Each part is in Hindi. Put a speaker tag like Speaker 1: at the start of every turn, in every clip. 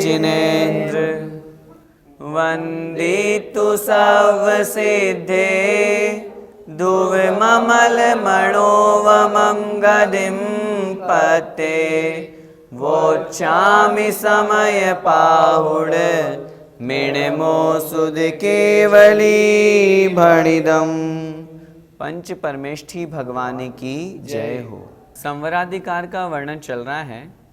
Speaker 1: जिनेन्द्र वन्दितु सर्वसिद्धे धुविममलमणोवमं गदिं पते वोच्छामि समयपाहुड मिणमो सुध केवली भणिदम। पंच परमेष्ठी भगवान की जय हो। संवराधिकार का वर्णन चल रहा है।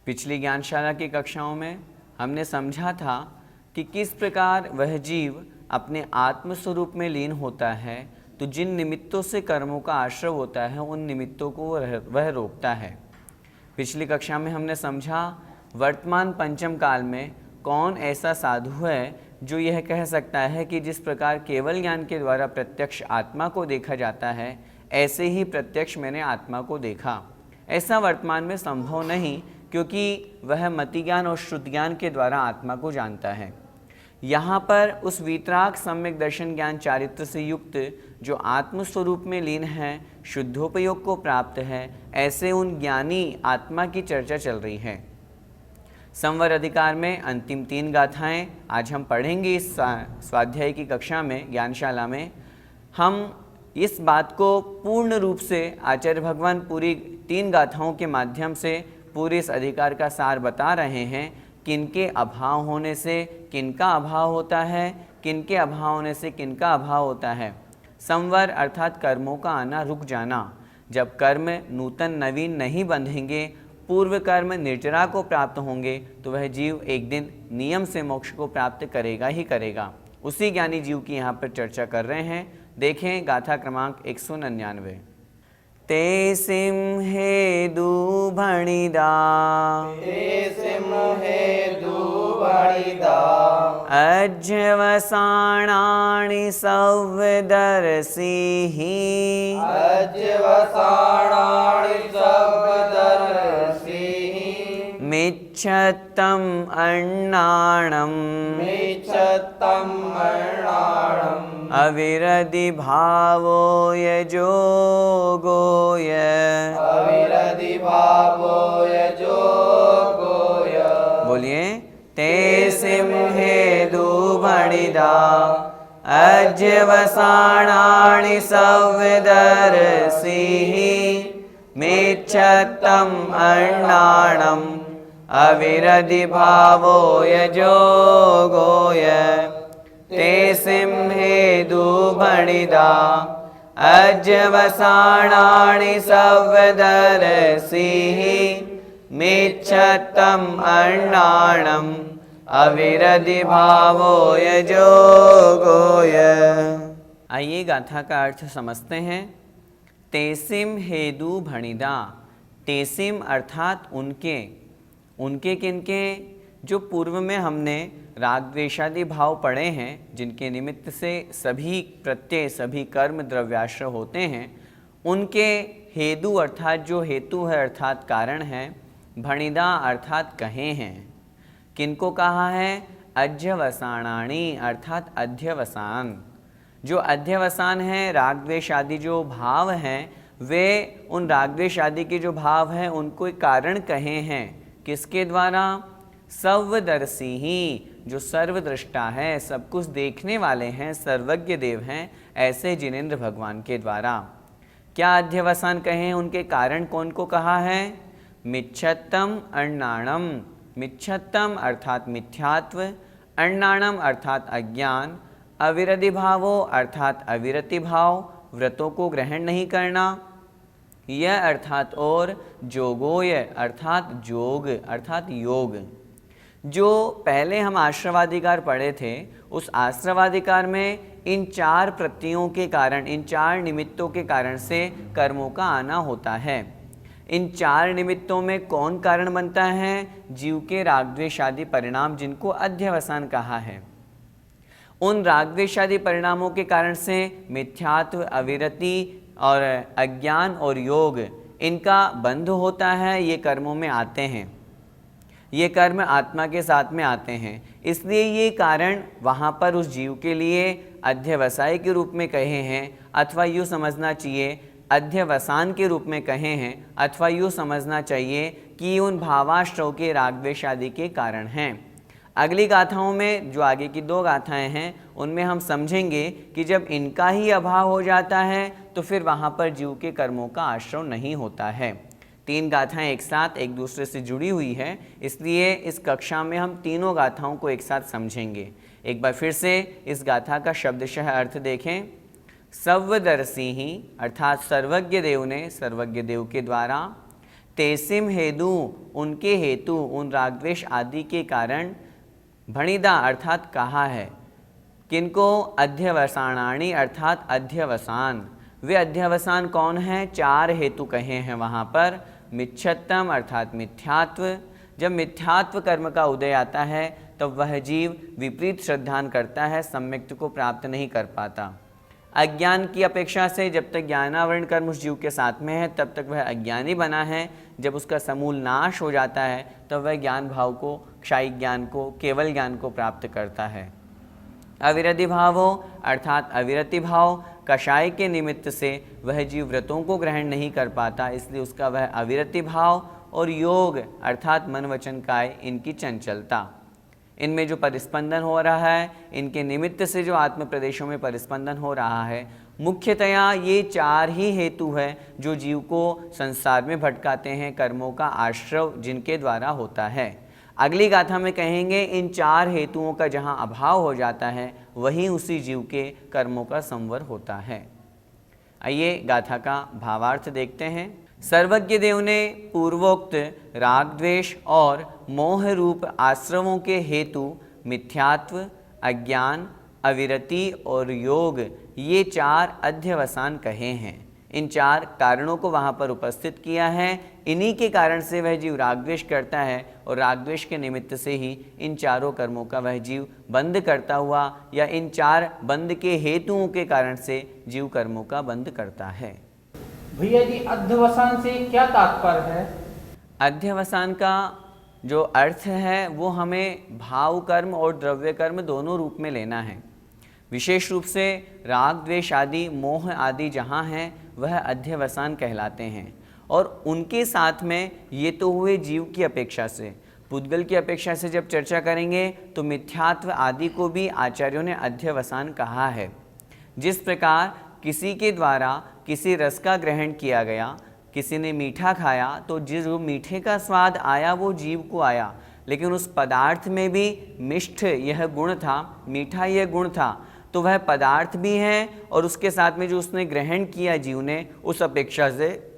Speaker 1: पिछली ज्ञानशाला की कक्षाओं में हमने समझा था कि किस प्रकार वह जीव अपने आत्म स्वरूप में लीन होता है तो जिन निमित्तों से कर्मों का आश्रय होता है उन निमित्तों को वह रोकता है। पिछली कक्षा में हमने समझा वर्तमान पंचम काल में कौन ऐसा साधु है जो यह कह सकता है कि जिस प्रकार केवल ज्ञान के द्वारा प्रत्यक्ष आत्मा को देखा जाता है ऐसे ही प्रत्यक्ष मैंने आत्मा को देखा। ऐसा वर्तमान में संभव नहीं, क्योंकि वह मति ज्ञान और श्रुति ज्ञान के द्वारा आत्मा को जानता है। यहाँ पर उस वीतराग सम्यक दर्शन ज्ञान चारित्र से युक्त जो आत्मस्वरूप में लीन है, शुद्धोपयोग को प्राप्त है, ऐसे उन ज्ञानी आत्मा की चर्चा चल रही है। संवर अधिकार में अंतिम 3 गाथाएं आज हम पढ़ेंगे। इस स्वाध्याय की कक्षा में, ज्ञानशाला में हम इस बात को पूर्ण रूप से आचार्य भगवान पूरी 3 गाथाओं के माध्यम से पूरे इस अधिकार का सार बता रहे हैं। किनके अभाव होने से किनका अभाव होता है, किनके अभाव होने से किनका अभाव होता है। संवर अर्थात कर्मों का आना रुक जाना। जब कर्म नूतन नवीन नहीं बंधेंगे, पूर्व कर्म निर्जरा को प्राप्त होंगे तो वह जीव एक दिन नियम से मोक्ष को प्राप्त करेगा ही करेगा। उसी ज्ञानी जीव की यहाँ पर चर्चा कर रहे हैं। देखें गाथा क्रमांक 199। ते सिंहे दुभणिदा अज्यवसाणानि सव्यदर्शिः मिच्छत्तम् अन्नाणम् अविरधि भावो यजोगोय बोलिए। ते सिंहे दुभणिदा अज्यवसाणानि सव्यदर्शिः मिच्छत्तम् अन्नाणम् अविरधि भावो यजोगोय। ते सिंहे दुभणिदा अज्यवसाणानि सव्यदर्शिः मिच्छत्तम् अन्नाणम् अविरधि भावो यजोगोय। आइए गाथा का अर्थ समझते हैं। तेसिम हेदु भणिदा। तेसिम अर्थात उनके किनके जो पूर्व में हमने राग द्वेषादि भाव पढ़े हैं, जिनके निमित्त से सभी प्रत्यय सभी कर्म द्रव्याश्रय होते हैं, उनके हेतु अर्थात जो हेतु है अर्थात कारण है, भणिदा अर्थात कहे हैं। किनको कहा है? अध्यवसाणानि अर्थात अध्यवसान। जो अध्यवसान है, राग द्वेष आदि जो भाव हैं, वे उन राग द्वेष आदि के जो भाव हैं उनको कारण कहे हैं। किसके द्वारा? सर्वदर्शी ही, जो सर्वदृष्टा है, सब कुछ देखने वाले हैं, सर्वज्ञ देव हैं, ऐसे जिनेन्द्र भगवान के द्वारा। क्या अध्यवसान कहे? उनके कारण कौन को कहा है? मिच्छत्तम अन्नाणम। मिच्छत्तम अर्थात मिथ्यात्व, अन्नाणम अर्थात अज्ञान, अविरधि भावो अर्थात अविरति भाव, व्रतों को ग्रहण नहीं करना, यह अर्थात और जोगोय अर्थात जोग अर्थात योग। जो पहले हम आश्रवाधिकार पढ़े थे, उस आश्रवाधिकार में इन 4 प्रत्ययों के कारण, इन 4 निमित्तों के कारण से कर्मों का आना होता है। इन 4 निमित्तों में कौन कारण बनता है? जीव के रागद्वेषादि परिणाम, जिनको अध्यवसान कहा है। उन रागद्वेषादि परिणामों के कारण से मिथ्यात्व, अविरति और अज्ञान और योग, इनका बंध होता है। ये कर्मों में आते हैं, ये कर्म आत्मा के साथ में आते हैं। इसलिए ये कारण वहाँ पर उस जीव के लिए अध्यवसाय के रूप में कहे हैं, अथवा यूँ समझना चाहिए अध्यवसान के रूप में कहे हैं, अथवा यूँ समझना चाहिए कि उन भावाश्रव के राग द्वेष आदि के कारण हैं। अगली गाथाओं में जो आगे की 2 गाथाएं हैं उनमें हम समझेंगे कि जब इनका ही अभाव हो जाता है तो फिर वहाँ पर जीव के कर्मों का आश्रव नहीं होता है। 3 गाथाएं एक साथ एक दूसरे से जुड़ी हुई है, इसलिए इस कक्षा में हम तीनों गाथाओं को एक साथ समझेंगे। एक बार फिर से इस गाथा का शब्दशः अर्थ देखें। सर्वदर्शी ही अर्थात सर्वज्ञ देव ने, सर्वज्ञ देव के द्वारा, तेसिम हेदु उनके हेतु, उन रागद्वेष आदि के कारण, भणिदा अर्थात कहा है, किनको, अध्यवसानाणी अर्थात अध्यवसान। वे अध्यवसान कौन हैं? 4 हेतु कहे हैं वहाँ पर। मिच्छत्तम अर्थात मिथ्यात्व, जब मिथ्यात्व कर्म का उदय आता है तब वह जीव विपरीत श्रद्धान करता है, सम्यक्त को प्राप्त नहीं कर पाता। अज्ञान की अपेक्षा से जब तक ज्ञानावरण कर्म उस जीव के साथ में है तब तक वह अज्ञानी बना है। जब उसका समूल नाश हो जाता है तब वह ज्ञान भाव को, क्षायिक ज्ञान को, केवल ज्ञान को प्राप्त करता है। अविरति भावो अर्थात अविरति भाव, कषाय के निमित्त से वह जीव व्रतों को ग्रहण नहीं कर पाता, इसलिए उसका वह अविरति भाव। और योग अर्थात मन वचन काय, इनकी चंचलता, इनमें जो परिस्पंदन हो रहा है, इनके निमित्त से जो आत्म प्रदेशों में परिस्पंदन हो रहा है, मुख्यतया ये 4 ही हेतु है जो जीव को संसार में भटकाते हैं, कर्मों का आश्रव जिनके द्वारा होता है। अगली गाथा में कहेंगे इन 4 हेतुओं का जहाँ अभाव हो जाता है वहीं उसी जीव के कर्मों का संवर होता है। आइए गाथा का भावार्थ देखते हैं। सर्वज्ञ देव ने पूर्वोक्त राग द्वेष और मोह रूप आश्रवों के हेतु मिथ्यात्व, अज्ञान, अविरति और योग, ये 4 अध्यवसान कहे हैं। इन 4 कारणों को वहाँ पर उपस्थित किया है। इन्हीं के कारण से वह जीव रागद्वेष करता है और रागद्वेष के निमित्त से ही इन 4 कर्मों का वह जीव बंद करता हुआ, या इन 4 बंद के हेतुओं के कारण से जीव कर्मों का बंद करता है।
Speaker 2: भैया जी, अध्यवसान से क्या तात्पर्य है?
Speaker 1: अध्यवसान का जो अर्थ है वो हमें भाव कर्म और द्रव्य कर्म दोनों रूप में लेना है। विशेष रूप से राग द्वेष आदि, मोह आदि जहाँ हैं वह अध्यवसान कहलाते हैं। और उनके साथ में ये तो हुए जीव की अपेक्षा से, पुद्गल की अपेक्षा से जब चर्चा करेंगे तो मिथ्यात्व आदि को भी आचार्यों ने अध्यवसान कहा है। जिस प्रकार किसी के द्वारा किसी रस का ग्रहण किया गया, किसी ने मीठा खाया तो जो मीठे का स्वाद आया वो जीव को आया, लेकिन उस पदार्थ में भी मिष्ठ यह गुण था, मीठा यह गुण था, तो वह पदार्थ भी है और उसके साथ में जो उसने ग्रहण किया जीव ने, उस अपेक्षा से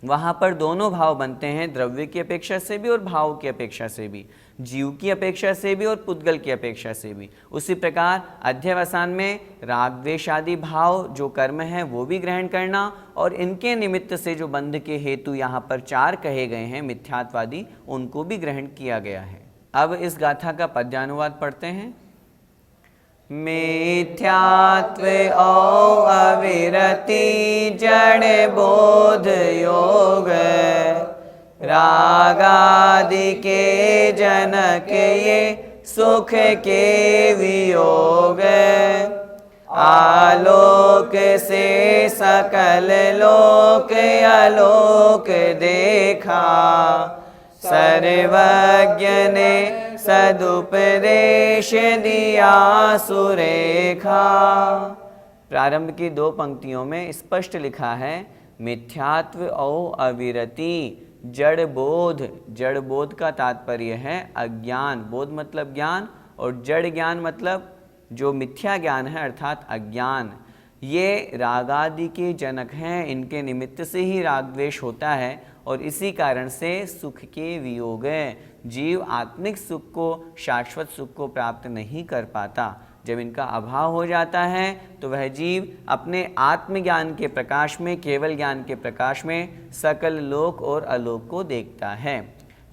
Speaker 1: वहाँ पर दोनों भाव बनते हैं, द्रव्य की अपेक्षा से भी और भाव की अपेक्षा से भी, जीव की अपेक्षा से भी और पुद्गल की अपेक्षा से भी। उसी प्रकार अध्यवसान में राग द्वेष आदि भाव जो कर्म है वो भी ग्रहण करना, और इनके निमित्त से जो बंध के हेतु यहाँ पर 4 कहे गए हैं मिथ्यात्वादी, उनको भी ग्रहण किया गया है। अब इस गाथा का पद्यानुवाद पढ़ते हैं। मिथ्यात्व औ अविरति जड़ बोध योग, रागादि के जनक ये सुख के वियोग, आलोक से सकल लोक अलोक देखा, सर्वज्ञ ने सदुपदेश दिया सुरेखा। प्रारंभ की 2 पंक्तियों में स्पष्ट लिखा है मिथ्यात्व और अविरति जड़ बोध। जड़ बोध का तात्पर्य है अज्ञान, बोध मतलब ज्ञान, और जड़ ज्ञान मतलब जो मिथ्या ज्ञान है अर्थात अज्ञान। ये रागादि के जनक हैं, इनके निमित्त से ही राग द्वेष होता है और इसी कारण से सुख के वियोग है। जीव आत्मिक सुख को, शाश्वत सुख को प्राप्त नहीं कर पाता। जब इनका अभाव हो जाता है तो वह जीव अपने आत्मज्ञान के प्रकाश में, केवल ज्ञान के प्रकाश में सकल लोक और अलोक को देखता है।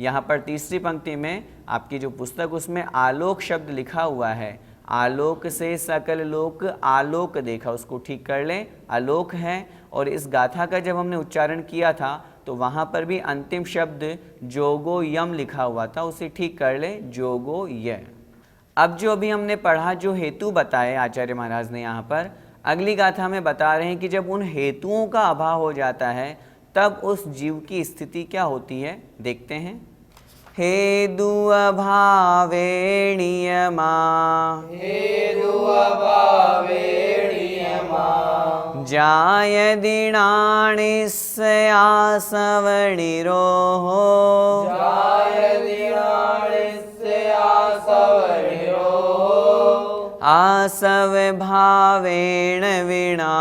Speaker 1: यहाँ पर 3री पंक्ति में आपकी जो पुस्तक उसमें आलोक शब्द लिखा हुआ है, आलोक से सकल लोक आलोक देखा, उसको ठीक कर लें, आलोक है। और इस गाथा का जब हमने उच्चारण किया था तो वहाँ पर भी अंतिम शब्द जोगो यम लिखा हुआ था, उसे ठीक कर ले, जोगो य। अब जो अभी हमने पढ़ा, जो हेतु बताए आचार्य महाराज ने यहाँ पर, अगली गाथा में बता रहे हैं कि जब उन हेतुओं का अभाव हो जाता है तब उस जीव की स्थिति क्या होती है, देखते हैं। हेतु अभावे नियमा, जायदिणानि स्यासवनिरोः, आसवभावेन विना,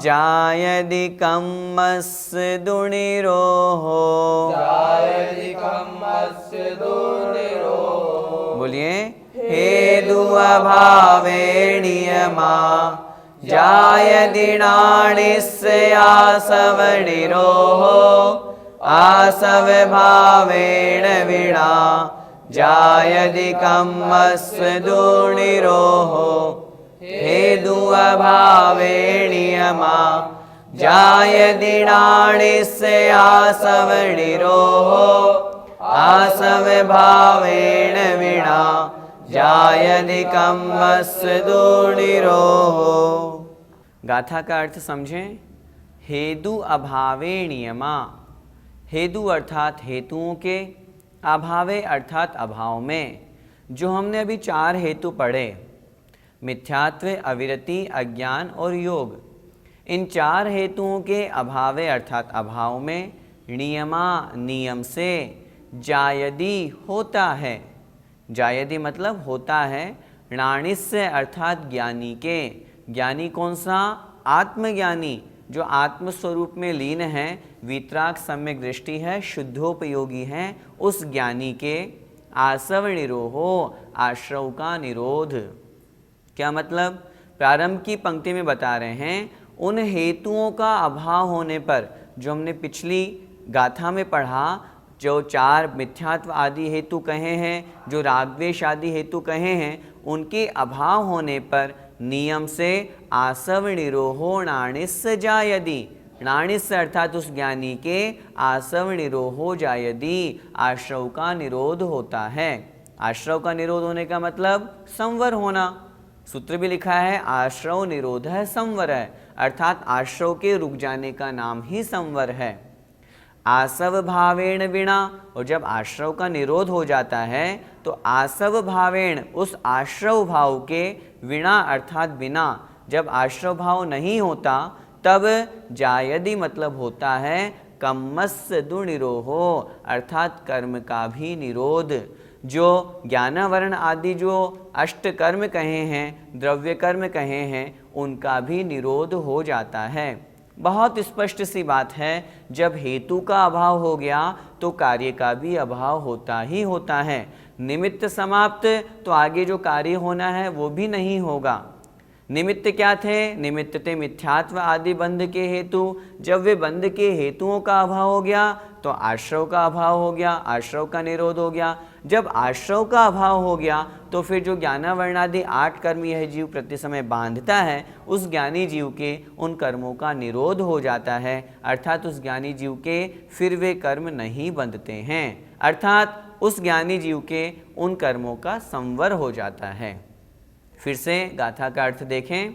Speaker 1: जायदि कम्मस्य दुनिरोः। बोलिए, हेतु अभावे नियमा, जायदिणानि स्यासवनिरोः, आसवभावेन विना, जायदि कम्मस्य दुनिरोः। हेतु अभावे नियमा, जायदिणानि स्यासवनिरोः, आसवभावेन विना, जायदि कम्मस्य दुनिरोः। गाथा का अर्थ समझें। हेतु अभावे नियमा, हेतु अर्थात हेतुओं के, अभावे अर्थात अभाव में। जो हमने अभी 4 हेतु पढ़े, मिथ्यात्व, अविरति, अज्ञान और योग, इन 4 हेतुओं के अभावे अर्थात अभाव में, नियमा नियम से, जायदि होता है, जायदि मतलब होता है, णाणिस्य अर्थात ज्ञानी के, ज्ञानी कौन सा, आत्मज्ञानी जो आत्मस्वरूप में लीन है, वीतराग सम्यक दृष्टि है, शुद्धोपयोगी है, उस ज्ञानी के, आसव निरोहो, आश्रव का निरोध। क्या मतलब, प्रारंभ की पंक्ति में बता रहे हैं, उन हेतुओं का अभाव होने पर, जो हमने पिछली गाथा में पढ़ा, जो 4 मिथ्यात्व आदि हेतु कहे हैं, जो रागद्वेष आदि हेतु कहे हैं, उनके अभाव होने पर नियम से आसव निरोहो णाणिस्य जायदि, णाणिस्य अर्थात उस ज्ञानी के, आसव निरोहो जायदि आश्रव का निरोध होता है। आश्रव का निरोध होने का मतलब संवर होना। सूत्र भी लिखा है, आश्रव निरोध है संवर है, अर्थात आश्रव के रुक जाने का नाम ही संवर है। आसव भावेण विना, और जब आश्रव का निरोध हो जाता है तो आसव भावेण, उस आश्रव भाव के, विना अर्थात बिना, जब आश्रव भाव नहीं होता तब जायदि मतलब होता है कम्मस्य दुनिरोहो, अर्थात कर्म का भी निरोध। जो ज्ञानावरण आदि जो अष्ट कर्म कहे हैं, द्रव्य कर्म कहे हैं, उनका भी निरोध हो जाता है। बहुत स्पष्ट सी बात है, जब हेतु का अभाव हो गया तो कार्य का भी अभाव होता ही होता है। निमित्त समाप्त तो आगे जो कार्य होना है वो भी नहीं होगा। निमित्त क्या थे, निमित्त थे मिथ्यात्व आदि बंध के हेतु। जब वे बंध के हेतुओं का अभाव हो गया तो आश्रव का अभाव हो गया, आश्रव का निरोध हो गया। जब आश्रव का अभाव हो गया तो फिर जो ज्ञानावर्णादि 8 कर्म यह जीव प्रति समय बांधता है, उस ज्ञानी जीव के उन कर्मों का निरोध हो जाता है, अर्थात उस ज्ञानी जीव के फिर वे कर्म नहीं बंधते हैं, अर्थात उस ज्ञानी जीव के उन कर्मों का संवर हो जाता है। फिर से गाथा का अर्थ देखें।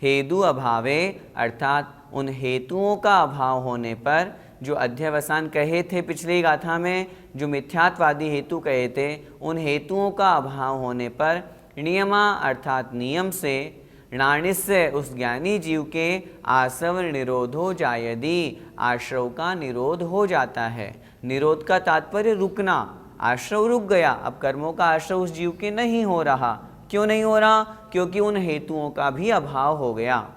Speaker 1: हेतु अभावे अर्थात उन हेतुओं का अभाव होने पर, जो अध्यवसान कहे थे पिछली गाथा में, जो मिथ्यात्वादी हेतु कहे थे, उन हेतुओं का अभाव होने पर नियमा अर्थात नियम से, णाणिस्य उस ज्ञानी जीव के, आसव निरोधो जायदि आश्रव का निरोध हो जाता है। निरोध का तात्पर्य रुकना, आश्रव रुक गया, अब कर्मों का आश्रव उस जीव के नहीं हो रहा। क्यों नहीं हो रहा? क्योंकि उन हेतुओं का भी अभाव हो गया।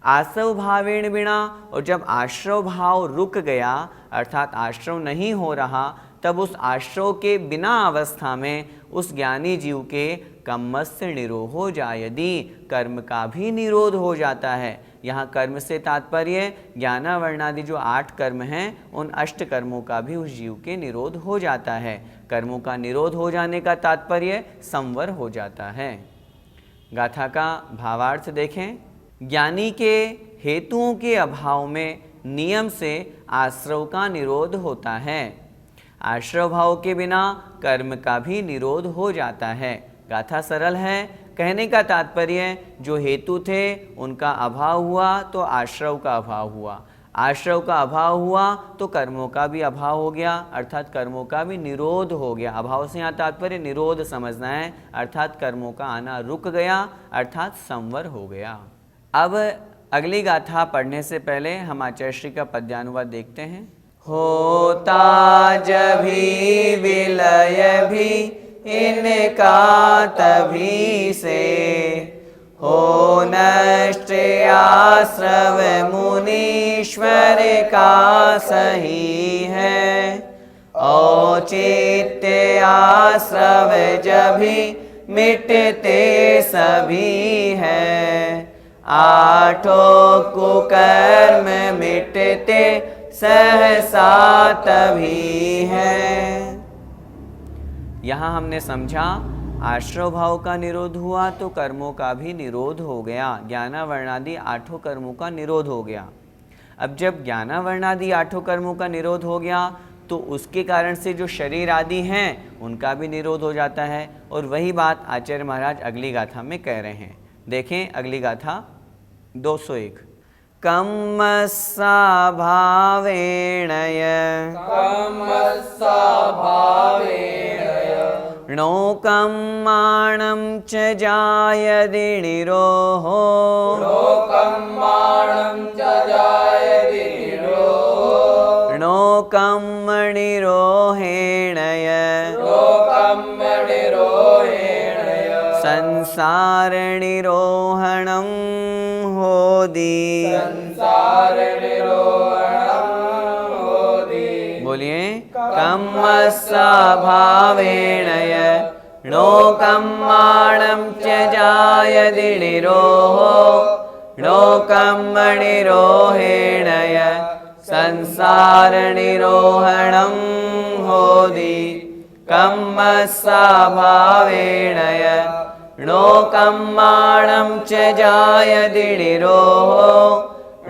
Speaker 1: आसव भावेण बिना, और जब आश्रव भाव रुक गया अर्थात आश्रव नहीं हो रहा, तब उस आश्रव के बिना अवस्था में उस ज्ञानी जीव के कम्मस्य निरोहो जायदि, कर्म का भी निरोध हो जाता है। यहाँ कर्म से तात्पर्य ज्ञानावर्णादि जो 8 कर्म हैं, उन अष्ट कर्मों का भी उस जीव के निरोध हो जाता है। कर्मों का निरोध हो जाने का तात्पर्य संवर हो जाता है। गाथा का भावार्थ देखें। ज्ञानी के हेतुओं के अभाव में नियम से आश्रव का निरोध होता है। आश्रव भाव के बिना कर्म का भी निरोध हो जाता है। गाथा सरल है, कहने का तात्पर्य जो हेतु थे उनका अभाव हुआ तो आश्रव का अभाव हुआ, आश्रव का अभाव हुआ तो कर्मों का भी अभाव हो गया, अर्थात कर्मों का भी निरोध हो गया। अभाव से यहाँ तात्पर्य निरोध समझना है, अर्थात कर्मों का आना रुक गया, अर्थात संवर हो गया। अब अगली गाथा पढ़ने से पहले हम आचार्य श्री का पद्यानुवाद देखते हैं। होता जभी विलय भी इनका तभी से, हो नष्ट आश्रव मुनीश्वर का सही है। औचित्य आश्रव जभी मिटते सभी है, आठों कुकर्म मिटते सहसा तभी है। यहाँ हमने समझा आश्रव भाव का निरोध हुआ तो कर्मों का भी निरोध हो गया, ज्ञानावर्णादि आठों कर्मों का निरोध हो गया। अब जब ज्ञानावर्णादि आठों कर्मों का निरोध हो गया तो उसके कारण से जो शरीर आदि हैं उनका भी निरोध हो जाता है, और वही बात आचार्य महाराज अगली गाथा में कह रहे हैं। देखें अगली गाथा 201। कम्मस्सा भावेणय णोकम्माणं च जायते निरोहो, णोकम्मणिरोहेणय संसार निरोहणं होदि। बोलिए कम्मस्सा भावेणय णोकम्माणं च जायते निरोहो, णोकम्मणिरोहेणय संसार निरोहणं होदि। कम्मस्सा भावेणय णोकम्माणं च जायते निरोहो,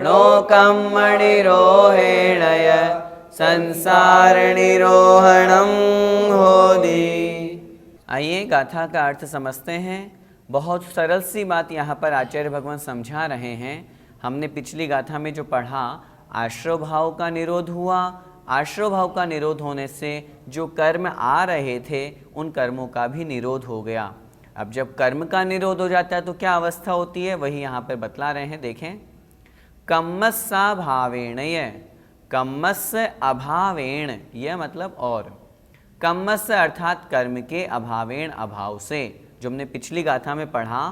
Speaker 1: णोकम्मणिरोहेणय संसार निरोहणं होदि। आइए गाथा का अर्थ समझते हैं। बहुत सरल सी बात यहाँ पर आचार्य भगवान समझा रहे हैं। हमने पिछली गाथा में जो पढ़ा, आश्रव भाव का निरोध हुआ, आश्रव भाव का निरोध होने से जो कर्म आ रहे थे उन कर्मों का भी निरोध हो गया। अब जब कर्म का निरोध हो जाता है तो क्या अवस्था होती है, वही यहाँ पर बतला रहे हैं। देखें कम्मस्सा भावेणय, कम्मस्य अभावेण, यह मतलब और, कम्मस्य अर्थात कर्म के अभावेण अभाव से, जो हमने पिछली गाथा में पढ़ा,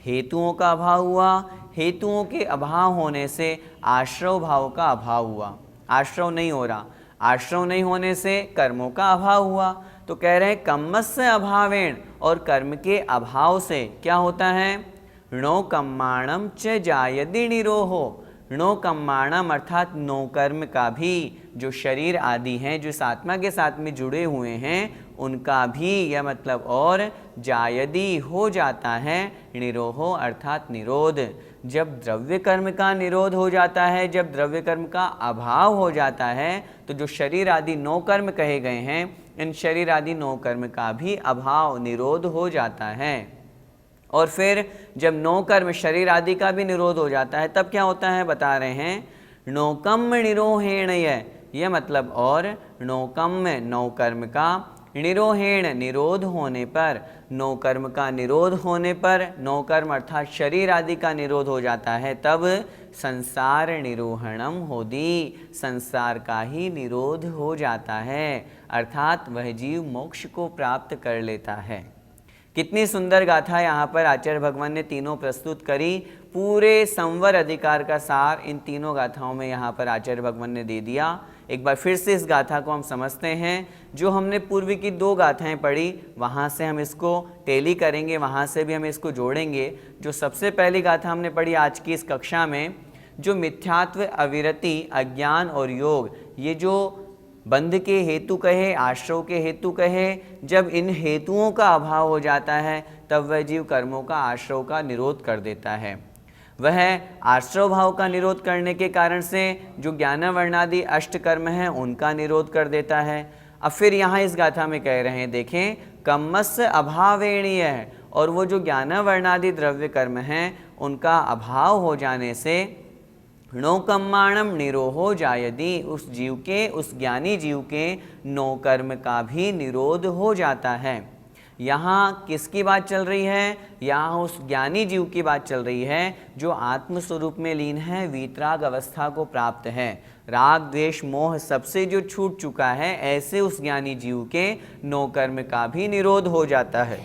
Speaker 1: हेतुओं का अभाव हुआ, हेतुओं के अभाव होने से आश्रव भाव का अभाव हुआ, आश्रव नहीं हो रहा, आश्रव नहीं होने से कर्मों का अभाव हुआ। तो कह रहे हैं कम्मस्य अभावेण, और कर्म के अभाव से क्या होता है, णो कम्माणम च जायते निरोहो, णो कम्माणम अर्थात नो कर्म का भी, जो शरीर आदि हैं जो इस आत्मा के साथ में जुड़े हुए हैं उनका भी, यह मतलब और, जायदी हो जाता है, निरोहो अर्थात निरोध। जब द्रव्य कर्म का निरोध हो जाता है, जब द्रव्य कर्म का अभाव हो जाता है, तो जो शरीर आदि नौ कर्म कहे गए हैं, इन शरीर आदि नौ कर्म का भी अभाव निरोध हो जाता है। और फिर जब नौ कर्म शरीर आदि का भी निरोध हो जाता है तब क्या होता है, बता रहे हैं नौकम्म निरोहेण, यह मतलब और, नौकम्म नौ कर्म का, निरोहेण निरोध होने पर, नौ कर्म का निरोध होने पर, नौ कर्म अर्थात शरीर आदि का निरोध हो जाता है, तब संसार निरोहणम होदि, संसार का ही निरोध हो जाता है, अर्थात वह जीव मोक्ष को प्राप्त कर लेता है। कितनी सुंदर गाथा यहाँ पर आचार्य भगवान ने तीनों प्रस्तुत करी। पूरे संवर अधिकार का सार इन तीनों गाथाओं में यहाँ पर आचार्य भगवान ने दे दिया। एक बार फिर से इस गाथा को हम समझते हैं। जो हमने पूर्व की दो गाथाएं पढ़ी, वहाँ से हम इसको टेली करेंगे, वहाँ से भी हम इसको जोड़ेंगे। जो सबसे पहली गाथा हमने पढ़ी आज की इस कक्षा में, जो मिथ्यात्व, अविरति, अज्ञान और योग, ये जो बंध के हेतु कहे, आश्रव के हेतु कहे, जब इन हेतुओं का अभाव हो जाता है तब वह जीव कर्मों का, आश्रव का निरोध कर देता है। वह आश्रव भाव का निरोध करने के कारण से जो ज्ञानावर्णादि अष्ट कर्म हैं उनका निरोध कर देता है। अब फिर यहाँ इस गाथा में कह रहे हैं, देखें कम्मस्य अभावेणीय है, और वो जो ज्ञानावर्णादि द्रव्य कर्म हैं उनका अभाव हो जाने से नो कर्माणम निरोहो जायति, उस जीव के, उस ज्ञानी जीव के नो कर्म का भी निरोध हो जाता है। यहाँ किसकी बात चल रही है? यहाँ उस ज्ञानी जीव की बात चल रही है जो आत्म स्वरूप में लीन है, वीतराग अवस्था को प्राप्त है, राग द्वेष मोह सबसे जो छूट चुका है, ऐसे उस ज्ञानी जीव के नो कर्म का भी निरोध हो जाता है।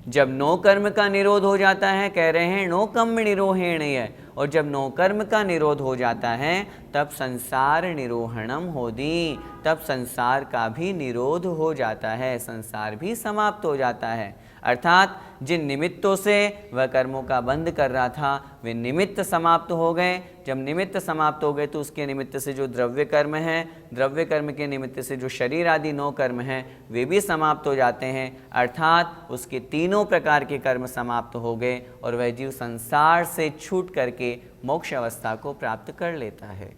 Speaker 1: जब नो कर्म का निरोध हो जाता है, कह रहे हैं नो कर्म निरोहेण है, और जब नो कर्म का निरोध हो जाता है तब संसार निरोहणम होदी, तब संसार का भी निरोध हो जाता है, संसार भी समाप्त हो जाता है। अर्थात जिन निमित्तों से वह कर्मों का बंध कर रहा था वे निमित्त समाप्त हो गए। जब निमित्त समाप्त हो गए तो उसके निमित्त से जो द्रव्य कर्म है, द्रव्य कर्म के निमित्त से जो शरीर आदि नो कर्म हैं वे भी समाप्त हो जाते हैं। अर्थात उसके तीनों प्रकार के कर्म समाप्त हो गए और वह जीव संसार से छूट करके मोक्ष अवस्था को प्राप्त कर लेता है।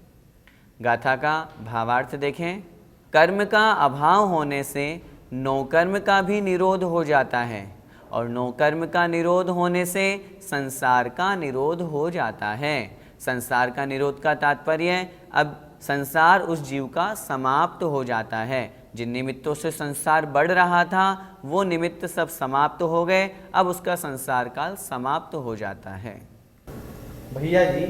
Speaker 1: गाथा का भावार्थ देखें। कर्म का अभाव होने से नो कर्म का भी निरोध हो जाता है और नो कर्म का निरोध होने से संसार का निरोध हो जाता है। संसार का निरोध का तात्पर्य अब संसार उस जीव का समाप्त हो जाता है। जिन निमित्तों से संसार बढ़ रहा था वो निमित्त सब समाप्त हो गए, अब उसका संसार काल समाप्त हो जाता है।
Speaker 3: भैया जी,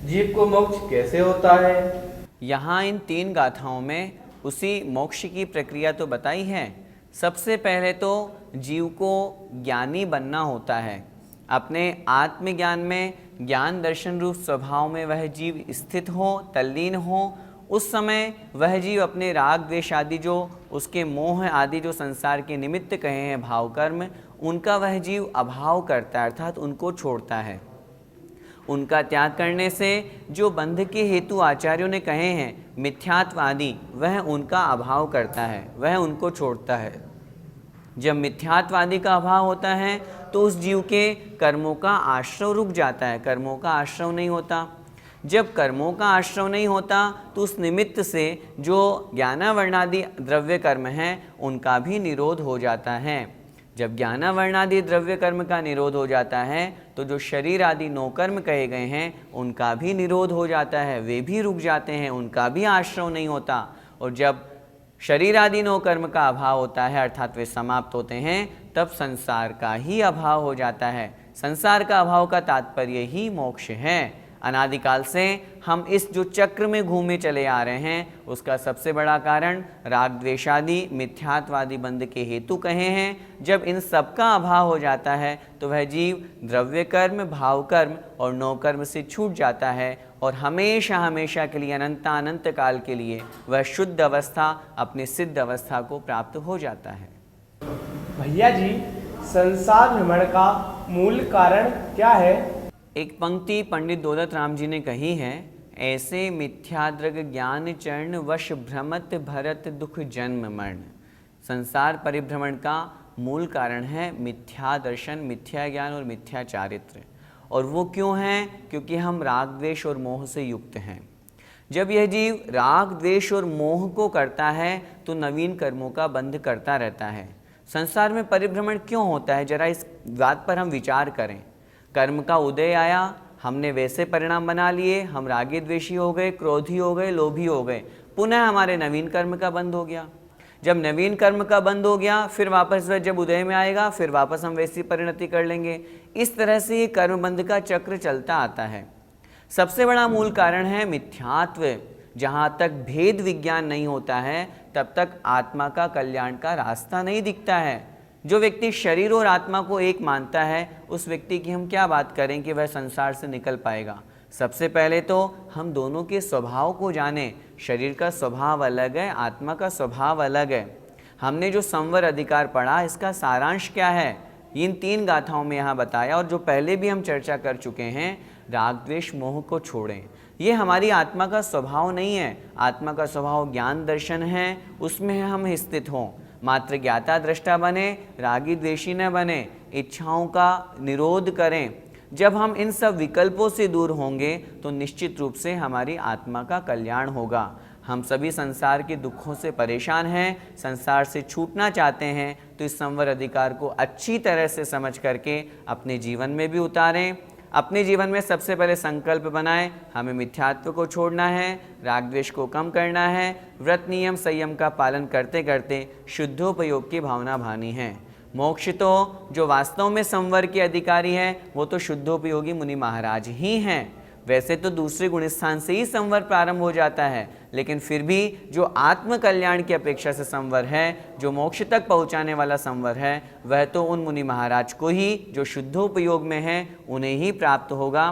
Speaker 3: जीव को मोक्ष कैसे होता है?
Speaker 1: यहाँ इन 3 गाथाओं में उसी मोक्ष की प्रक्रिया तो बताई है। सबसे पहले तो जीव को ज्ञानी बनना होता है। अपने आत्मज्ञान में, ज्ञान दर्शन रूप स्वभाव में वह जीव स्थित हो, तल्लीन हो। उस समय वह जीव अपने राग द्वेष आदि जो उसके मोह आदि जो संसार के निमित्त कहे हैं भाव कर्म, उनका वह जीव अभाव करता है, अर्थात उनको छोड़ता है। उनका त्याग करने से जो बंध के हेतु आचार्यों ने कहे हैं मिथ्यात्वादि, वह उनका अभाव करता है, वह उनको छोड़ता है। जब मिथ्यात्वादि का अभाव होता है तो उस जीव के कर्मों का आश्रव रुक जाता है, कर्मों का आश्रव नहीं होता। जब कर्मों का आश्रव नहीं होता तो उस निमित्त से जो ज्ञानावर्णादि द्रव्य कर्म हैं उनका भी निरोध हो जाता है। जब ज्ञानावर्णादि द्रव्य कर्म का निरोध हो जाता है तो जो शरीर आदि नो कर्म कहे गए हैं उनका भी निरोध हो जाता है, वे भी रुक जाते हैं, उनका भी आश्रव नहीं होता। और जब शरीर आदि नो कर्म का अभाव होता है अर्थात वे समाप्त होते हैं, तब संसार का ही अभाव हो जाता है। संसार का अभाव का तात्पर्य ही मोक्ष है। अनादिकाल से हम इस जो चक्र में घूमे चले आ रहे हैं उसका सबसे बड़ा कारण राग द्वेषादि मिथ्यात्वादि बंध के हेतु कहे हैं। जब इन सब का अभाव हो जाता है तो वह जीव द्रव्य कर्म, भाव कर्म और नो कर्म से छूट जाता है और हमेशा हमेशा के लिए, अनंत काल के लिए वह शुद्ध अवस्था, अपनी सिद्ध अवस्था को प्राप्त हो जाता है।
Speaker 3: भैया जी, संसार भ्रमण का मूल कारण क्या है?
Speaker 1: एक पंक्ति पंडित दौलत राम जी ने कही है, ऐसे मिथ्याद्रग ज्ञान चरण वश भ्रमत भरत दुख जन्म मरण। संसार परिभ्रमण का मूल कारण है मिथ्या दर्शन, मिथ्या ज्ञान और मिथ्या चारित्र। और वो क्यों है? क्योंकि हम राग द्वेष और मोह से युक्त हैं। जब यह जीव राग द्वेष और मोह को करता है तो नवीन कर्मों का बंध करता रहता है। संसार में परिभ्रमण क्यों होता है, जरा इस बात पर हम विचार करें। कर्म का उदय आया, हमने वैसे परिणाम बना लिए, हम रागी द्वेषी हो गए, क्रोधी हो गए, लोभी हो गए, पुनः हमारे नवीन कर्म का बंध हो गया। जब नवीन कर्म का बंध हो गया फिर वापस वह जब उदय में आएगा फिर वापस हम वैसी परिणति कर लेंगे। इस तरह से ये कर्म बंध का चक्र चलता आता है। सबसे बड़ा मूल कारण है मिथ्यात्व। जहाँ तक भेद विज्ञान नहीं होता है तब तक आत्मा का कल्याण का रास्ता नहीं दिखता है। जो व्यक्ति शरीर और आत्मा को एक मानता है उस व्यक्ति की हम क्या बात करें कि वह संसार से निकल पाएगा। सबसे पहले तो हम दोनों के स्वभाव को जानें। शरीर का स्वभाव अलग है, आत्मा का स्वभाव अलग है। हमने जो संवर अधिकार पढ़ा इसका सारांश क्या है, इन 3 गाथाओं में यहाँ बताया और जो पहले भी हम चर्चा कर चुके हैं। राग द्वेष मोह को छोड़ें, ये हमारी आत्मा का स्वभाव नहीं है। आत्मा का स्वभाव ज्ञान दर्शन है, उसमें हम स्थित हों। मात्र ज्ञाता दृष्टा बने, रागी द्वेषी न बने, इच्छाओं का निरोध करें। जब हम इन सब विकल्पों से दूर होंगे तो निश्चित रूप से हमारी आत्मा का कल्याण होगा। हम सभी संसार के दुखों से परेशान हैं, संसार से छूटना चाहते हैं, तो इस संवर अधिकार को अच्छी तरह से समझ करके अपने जीवन में भी उतारें। अपने जीवन में सबसे पहले संकल्प बनाएं, हमें मिथ्यात्व को छोड़ना है, राग द्वेष को कम करना है, व्रत नियम संयम का पालन करते करते शुद्धोपयोग की भावना भानी है। मोक्ष तो जो वास्तव में संवर के अधिकारी हैं वो तो शुद्धोपयोगी मुनि महाराज ही हैं। वैसे तो दूसरे गुण स्थान से ही संवर प्रारंभ हो जाता है, लेकिन फिर भी जो आत्म कल्याण की अपेक्षा से संवर है, जो मोक्ष तक पहुंचाने वाला संवर है, वह तो उन मुनि महाराज को ही जो शुद्धोपयोग में है उन्हें ही प्राप्त होगा।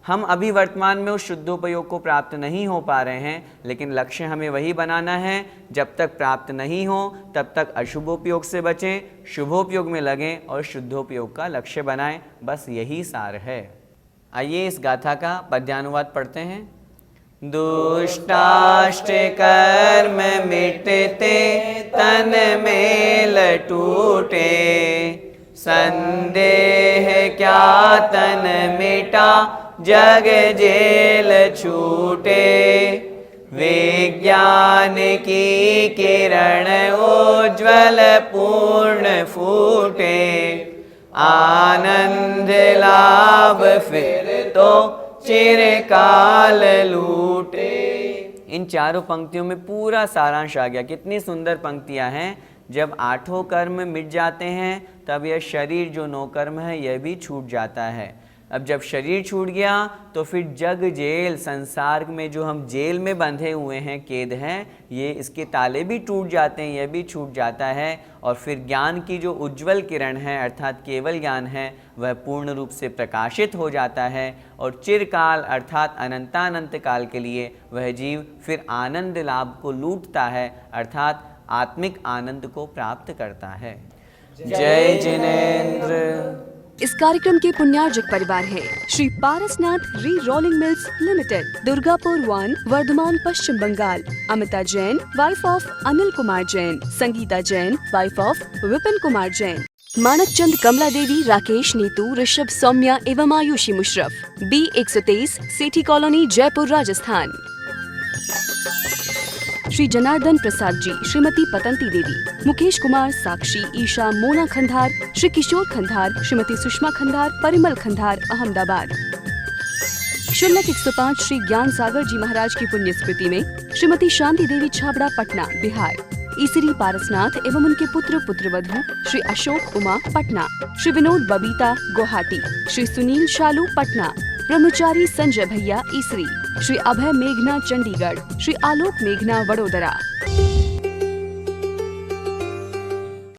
Speaker 1: हम अभी वर्तमान में उस शुद्धोपयोग को प्राप्त नहीं हो पा रहे हैं, लेकिन लक्ष्य हमें वही बनाना है। जब तक प्राप्त नहीं हो तब तक अशुभोपयोग से बचें, शुभोपयोग में लगें और शुद्धोपयोग का लक्ष्य बनाएं। बस यही सार है। आइए इस गाथा का पद्यानुवाद पढ़ते हैं। दुष्टाष्ट कर्म मिटते तन मेल टूटे, संदेह क्या तन मिटा जग जेल छूटे। विज्ञान की किरण उज्ज्वल पूर्ण फूटे, आनंद लाभ फिर तो चिरकाल लूटे। इन चारों पंक्तियों में पूरा सारांश आ गया। कितनी सुंदर पंक्तियां हैं। जब आठों कर्म मिट जाते हैं तब यह शरीर जो 9 कर्म है यह भी छूट जाता है। अब जब शरीर छूट गया तो फिर जग जेल, संसार में जो हम जेल में बंधे हुए हैं, कैद हैं, ये इसके ताले भी टूट जाते हैं, यह भी छूट जाता है। और फिर ज्ञान की जो उज्ज्वल किरण है अर्थात केवल ज्ञान है वह पूर्ण रूप से प्रकाशित हो जाता है और चिरकाल अर्थात अनंतानंत काल के लिए वह जीव फिर आनंद लाभ को लूटता है अर्थात आत्मिक आनंद को प्राप्त करता है। जय जिनेंद्र।
Speaker 4: इस कार्यक्रम के पुण्यार्जक परिवार है Shri Parasnath Re Rolling Mills Limited, Durgapur 1, Bardhaman, Paschim Bangal. Amita Jain, wife of Anil Kumar Jain. Sangita Jain, wife of Vipin Kumar Jain. Manak Chand, Kamla Devi, Rakesh, Neetu, Rishabh, Saumya एवं आयुषी मुशरफ। B123, Sethi colony, Jaipur, Rajasthan. श्री जनार्दन प्रसाद जी, श्रीमती पतंती देवी, मुकेश कुमार, साक्षी, ईशा, मोना खंधार, श्री किशोर खंधार, श्रीमती सुषमा खंधार, परिमल खंधार, अहमदाबाद। शुल्लक 105 श्री ज्ञान सागर जी महाराज की पुण्य स्मृति में श्रीमती शांति देवी छाबड़ा, पटना, बिहार। ईसरी पारसनाथ एवं उनके पुत्र पुत्रवधू श्री अशोक उमा, पटना। श्री विनोद बबीता, गुवाहाटी। श्री सुनील शालू, पटना। ब्रह्मचारी संजय भैया, ईसरी। श्री अभय मेघना, चंडीगढ़। श्री आलोक मेघना, वडोदरा।